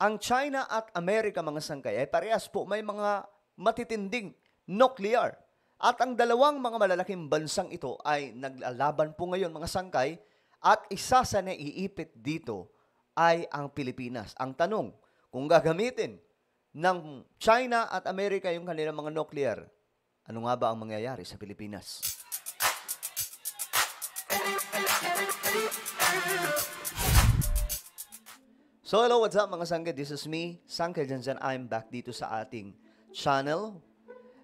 ang China at Amerika, mga sangkay, ay parehas po may mga matitinding nuclear. At ang dalawang mga malalaking bansang ito ay naglalaban po ngayon, mga sangkay, at isa sa naiipit dito ay ang Pilipinas. Ang tanong, kung gagamitin ng China at Amerika yung kanilang mga nuclear, ano nga ba ang mangyayari sa Pilipinas? So hello, what's up mga sangkay? This is me, Sangkay Janjan. I'm back dito sa ating channel.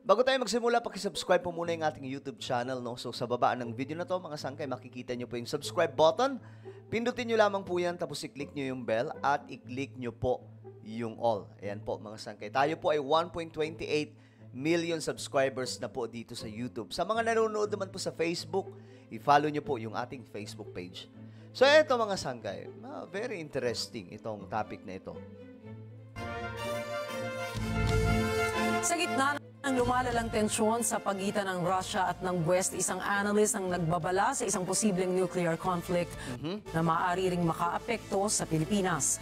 Bago tayo magsimula, pakisubscribe po muna yung ating YouTube channel, no? So sa baba ng video na to, mga sangkay, makikita nyo po yung subscribe button. Pindutin nyo lamang po yan, tapos i-click nyo yung bell at i-click nyo po yung all. Ayan po mga sangkay. Tayo po ay 1.28 million subscribers na po dito sa YouTube. Sa mga nanonood naman po sa Facebook, i-follow nyo po yung ating Facebook page. So eto mga sangkay, very interesting itong topic na ito. Sa gitna ng lumalalang tensyon sa pagitan ng Russia at ng West, isang analyst ang nagbabala sa isang posibleng nuclear conflict na maaari ring makaapekto sa Pilipinas.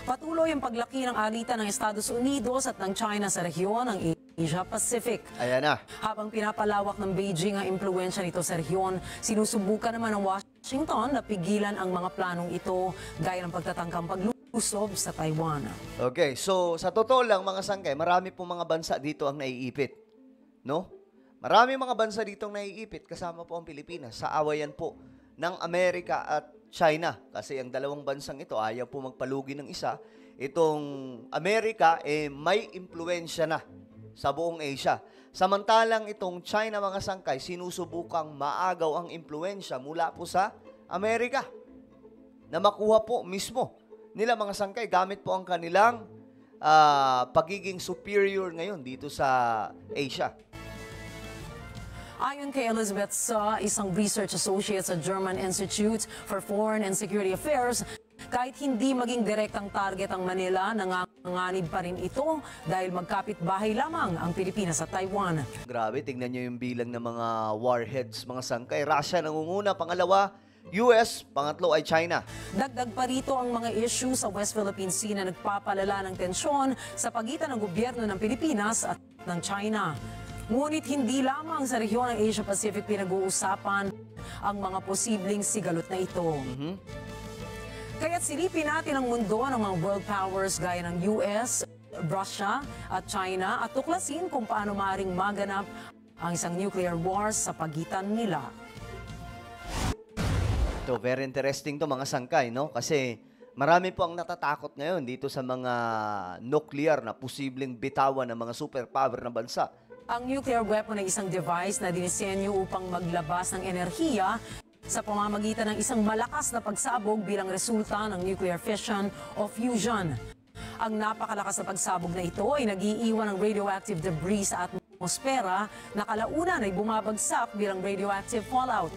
Patuloy ang paglaki ng alitan ng Estados Unidos at ng China sa rehiyon ng Asia-Pacific. Ayan na. Habang pinapalawak ng Beijing ang impluensya nito sa rehiyon, sinusubukan naman ng Washington na pigilan ang mga planong ito gaya ng pagtatangkang paglusob sa Taiwan. Okay, so sa totoo lang mga sangkay, marami pong mga bansa dito ang naiipit. No? Marami mga bansa dito ang naiipit, kasama po ang Pilipinas. Sa awayan po ng Amerika at China. Kasi ang dalawang bansang ito, ayaw po magpalugi ng isa. Itong Amerika, may impluensya na sa buong Asia. Samantalang itong China, mga sangkay, sinusubukang maagaw ang impluensya mula po sa Amerika na makuha po mismo nila, mga sangkay, gamit po ang kanilang pagiging superior ngayon dito sa Asia. Ayon kay Elizabeth Sa, isang research associate sa German Institute for Foreign and Security Affairs, kahit hindi maging direktang target ang Manila, nanganganib pa rin ito dahil magkapit-bahay lamang ang Pilipinas at Taiwan. Grabe, tingnan nyo yung bilang ng mga warheads, mga sangkay. Russia nangunguna, pangalawa, US, pangatlo ay China. Dagdag pa rito ang mga issue sa West Philippine Sea na nagpapalala ng tensyon sa pagitan ng gobyerno ng Pilipinas at ng China. Ngunit hindi lamang sa rehiyon ng Asia-Pacific pinag-uusapan ang mga posibleng sigalot na ito. Kaya't silipin natin ang mundo ng mga world powers gaya ng US, Russia at China at tuklasin kung paano maaaring maganap ang isang nuclear war sa pagitan nila. Ito, very interesting to mga sangkay, no? Kasi marami po ang natatakot ngayon dito sa mga nuclear na posibleng bitawan ng mga superpower na bansa. Ang nuclear weapon ay isang device na dinisenyo upang maglabas ng enerhiya sa pamamagitan ng isang malakas na pagsabog bilang resulta ng nuclear fission o fusion. Ang napakalakas na pagsabog na ito ay nag-iiwan ng radioactive debris sa atmosfera na kalaunan ay bumabagsak bilang radioactive fallout.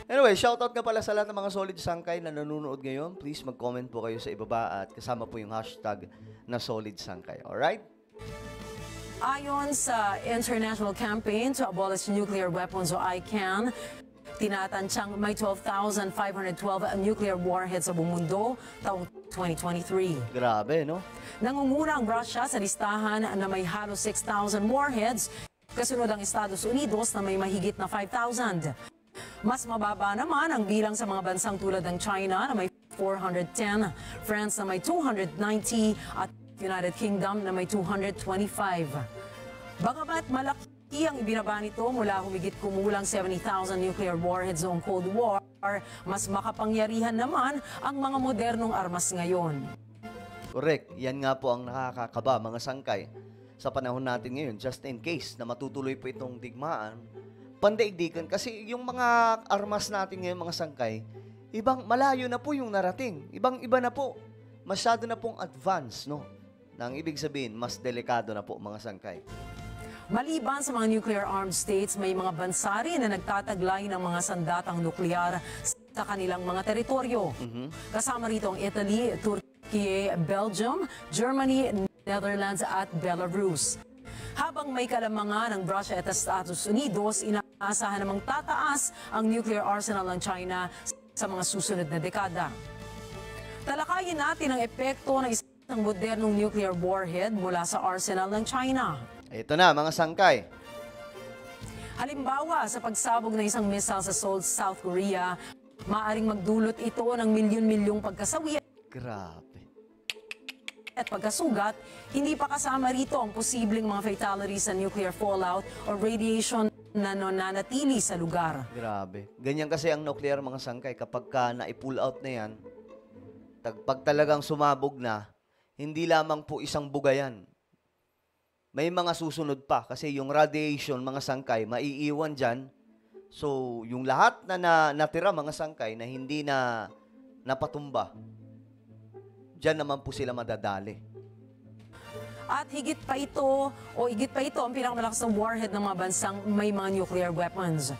Anyway, shoutout nga pala sa lahat ng mga solid sangkay na nanonood ngayon. Please mag-comment po kayo sa ibaba at kasama po yung hashtag na solid sangkay. Alright? Ayon sa International Campaign to Abolish Nuclear Weapons o ICAN, tinatansyang may 12,512 nuclear warheads sa buong mundo taong 2023. Grabe, no? Nangunguna ang Russia sa listahan na may halos 6,000 warheads, kasunod ang Estados Unidos na may mahigit na 5,000. Mas mababa naman ang bilang sa mga bansang tulad ng China na may 410, France na may 290 at United Kingdom na may 225. Bagamat malaki ang ibinaba nito mula humigit kumulang 70,000 nuclear warheads noong Cold War, mas makapangyarihan naman ang mga modernong armas ngayon. Correct. Yan nga po ang nakakakaba, mga sangkay. Sa panahon natin ngayon, just in case na matutuloy po itong digmaan, pandaigdigan. Kasi yung mga armas natin ngayon, mga sangkay, ibang malayo na po yung narating. Ibang-iba na po. Masyado na pong advance, no? Nang ibig sabihin, mas delikado na po, mga sangkay. Maliban sa mga nuclear-armed states, may mga bansa rin na nagtataglay ng mga sandatang nuklear sa kanilang mga teritoryo. Kasama rito ang Italy, Turkey, Belgium, Germany, Netherlands at Belarus. Habang may kalamangan ng Russia at Estados Unidos, inaasahan namang tataas ang nuclear arsenal ng China sa mga susunod na dekada. Talakayin natin ang epekto ng isang modernong nuclear warhead mula sa arsenal ng China. Ito na, mga sangkay. Halimbawa, sa pagsabog ng isang missile sa Seoul, South Korea, maaaring magdulot ito ng milyon-milyong pagkasawi Grabe. at pagkasugat. Hindi pa kasama rito ang posibleng mga fatalities sa nuclear fallout o radiation na nananatili sa lugar. Grabe. Ganyan kasi ang nuclear, mga sangkay. Kapag ka na-pull out na yan, pag talagang sumabog na, hindi lamang po isang bugayan. May mga susunod pa kasi yung radiation, mga sangkay, maiiwan dyan. So, yung lahat na natira, mga sangkay, na hindi na napatumba, dyan naman po sila madadali. At higit pa ito ang pinakamalakas na warhead ng mga bansang may mga nuclear weapons.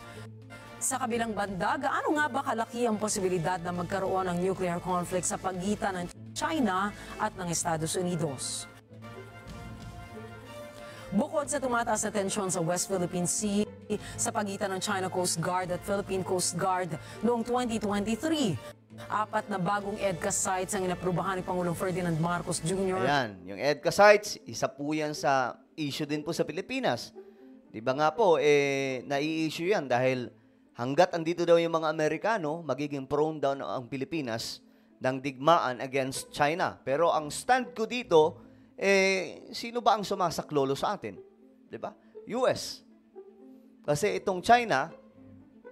Sa kabilang banda, gaano nga ba kalaki ang posibilidad na magkaroon ng nuclear conflict sa pagitan ng China at ng Estados Unidos? Bukod sa tumataas na tensyon sa West Philippine Sea sa pagitan ng China Coast Guard at Philippine Coast Guard noong 2023, 4 na bagong EDCA sites ang inaprubahan ni Pangulong Ferdinand Marcos Jr. Ayan, yung EDCA sites, isa po yan sa issue din po sa Pilipinas. Di ba nga po, nai-issue yan dahil hanggat andito daw yung mga Amerikano, magiging prone daw ang Pilipinas ng digmaan against China. Pero ang stand ko dito, sino ba ang sumasaklolo sa atin? Di ba? US. Kasi itong China,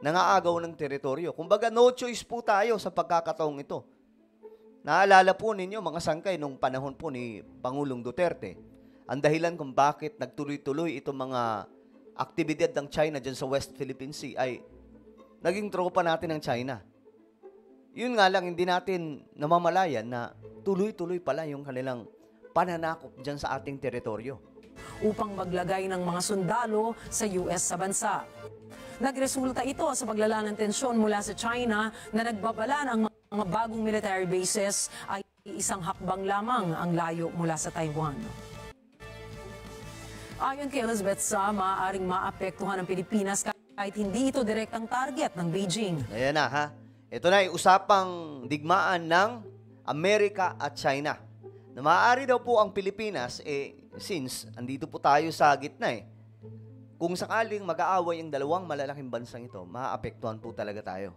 nangaagaw ng teritoryo. Kumbaga, no choice po tayo sa pagkakataong ito. Naalala po ninyo, mga sangkay, nung panahon po ni Pangulong Duterte, ang dahilan kung bakit nagtuloy-tuloy itong mga aktibidad ng China dyan sa West Philippine Sea ay naging tropa natin ng China. Yun nga lang, hindi natin namamalayan na tuloy-tuloy pala yung kanilang pananakop dyan sa ating teritoryo. Upang maglagay ng mga sundalo sa US sa bansa. Nagresulta ito sa paglala ng tensyon mula sa China na nagbabala ng mga bagong military bases ay isang hakbang lamang ang layo mula sa Taiwan. Ayon kay Elizabeth Sa, maaaring maapektuhan ng Pilipinas kahit hindi ito direktang target ng Beijing. Ayan na ha. Ito na usapang digmaan ng Amerika at China. Na maaari daw po ang Pilipinas, since andito po tayo sa gitna kung sakaling mag-aaway ang dalawang malalaking bansang ito, maapektuhan po talaga tayo.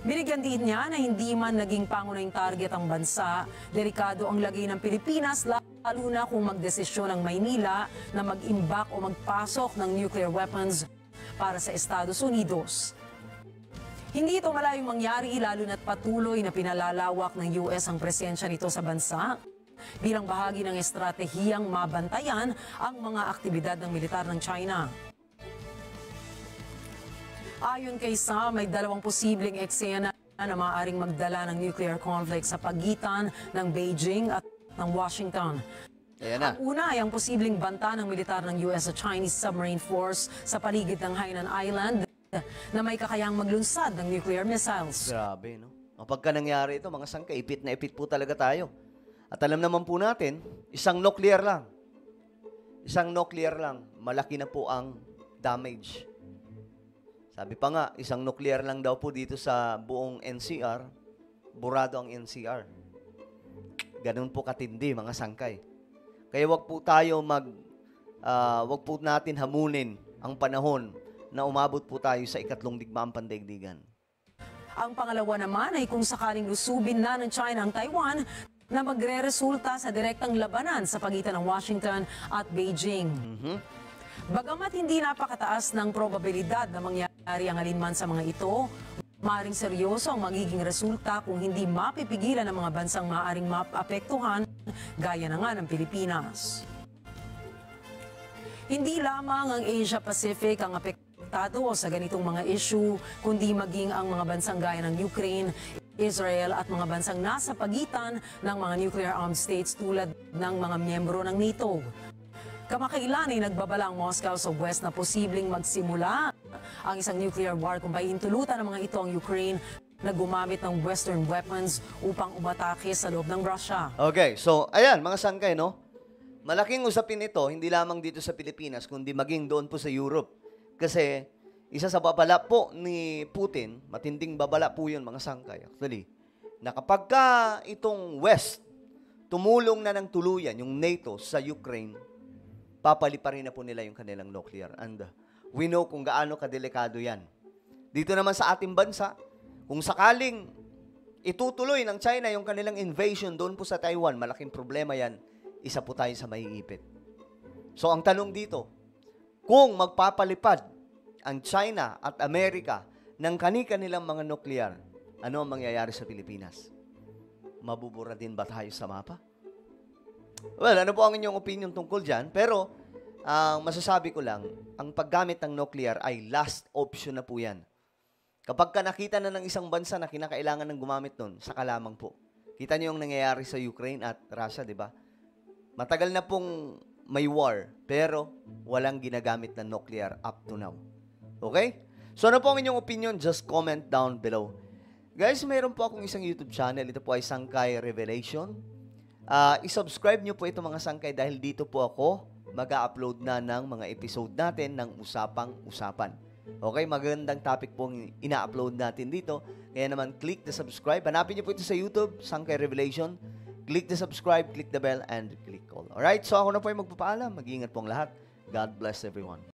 Binigyan din niya na hindi man naging pangunahing target ang bansa, delikado ang lagay ng Pilipinas lalo na kung magdesisyon ang Maynila na mag-imbak o magpasok ng nuclear weapons para sa Estados Unidos. Hindi ito malayong mangyari lalo na't patuloy na pinalalawak ng US ang presensya nito sa bansa bilang bahagi ng estratehiyang mabantayan ang mga aktibidad ng militar ng China. Ayon kay Sa, may 2 posibleng eksena na maaaring magdala ng nuclear conflict sa pagitan ng Beijing at ng Washington. Ayan na. Ang una ay ang posibleng banta ng militar ng US sa Chinese submarine force sa paligid ng Hainan Island na may kakayahang maglunsad ng nuclear missiles. Grabe, no? Kapag nangyari ito, mga sangka, ipit na ipit po talaga tayo. At alam naman po natin, isang nuclear lang, malaki na po ang damage. Sabi pa nga, isang nuclear lang daw po dito sa buong NCR, burado ang NCR. Ganun po katindi, mga sangkay. Kaya wag po natin hamunin ang panahon na umabot po tayo sa ikatlong digmaang pandaigdigan. Ang pangalawa naman ay kung sakaling lusubin na ng China ang Taiwan, na magre-resulta sa direktang labanan sa pagitan ng Washington at Beijing. Bagamat hindi napakataas ng probabilidad na mangyari ang alinman sa mga ito, maaaring seryoso ang magiging resulta kung hindi mapipigilan ng mga bansang maaaring maapektuhan gaya na nga ng Pilipinas. Hindi lamang ang Asia-Pacific ang apektado sa ganitong mga issue, kundi maging ang mga bansang gaya ng Ukraine, Israel at mga bansang nasa pagitan ng mga nuclear-armed states tulad ng mga miyembro ng NATO. Kamakailan ay nagbabala ang Moscow sa West na posibleng magsimula ang isang nuclear war kung pahihintulutan ng mga ito ang Ukraine na gumamit ng Western weapons upang umatake sa loob ng Russia. Okay, so ayan mga sangkay, no? Malaking usapin ito, hindi lamang dito sa Pilipinas, kundi maging doon po sa Europe. Kasi isa sa babala po ni Putin, matinding babala po yun mga sangkay actually, na kapag ka itong West tumulong na ng tuluyan yung NATO sa Ukraine, papaliparin na po nila yung kanilang nuclear. And we know kung gaano kadelikado yan. Dito naman sa ating bansa, kung sakaling itutuloy ng China yung kanilang invasion doon po sa Taiwan, malaking problema yan, isa po tayo sa maiipit. So ang tanong dito, kung magpapalipad ang China at Amerika ng kani-kanilang mga nuclear, ano ang mangyayari sa Pilipinas? Mabubura din ba tayo sa mapa? Well, ano po ang inyong opinion tungkol dyan? Pero, masasabi ko lang, ang paggamit ng nuclear ay last option na po yan. Kapag ka nakita na ng isang bansa na kinakailangan ng gumamit nun, saka lamang po. Kita niyo yung nangyayari sa Ukraine at Russia, di ba? Matagal na pong may war, pero walang ginagamit na nuclear up to now. Okay? So, ano po ang inyong opinion? Just comment down below. Guys, mayroon po akong isang YouTube channel. Ito po ay Sangkay Revelation. I-subscribe nyo po ito mga Sangkay dahil dito po ako mag-upload na ng mga episode natin ng Usapang Usapan. Okay, magandang topic pong ina-upload natin dito. Kaya naman, click the subscribe. Hanapin nyo po ito sa YouTube, Sangkay Revelation. Click the subscribe, click the bell, and click all. Alright, so ako na po ay magpapaalam. Mag-iingat pong lahat. God bless everyone.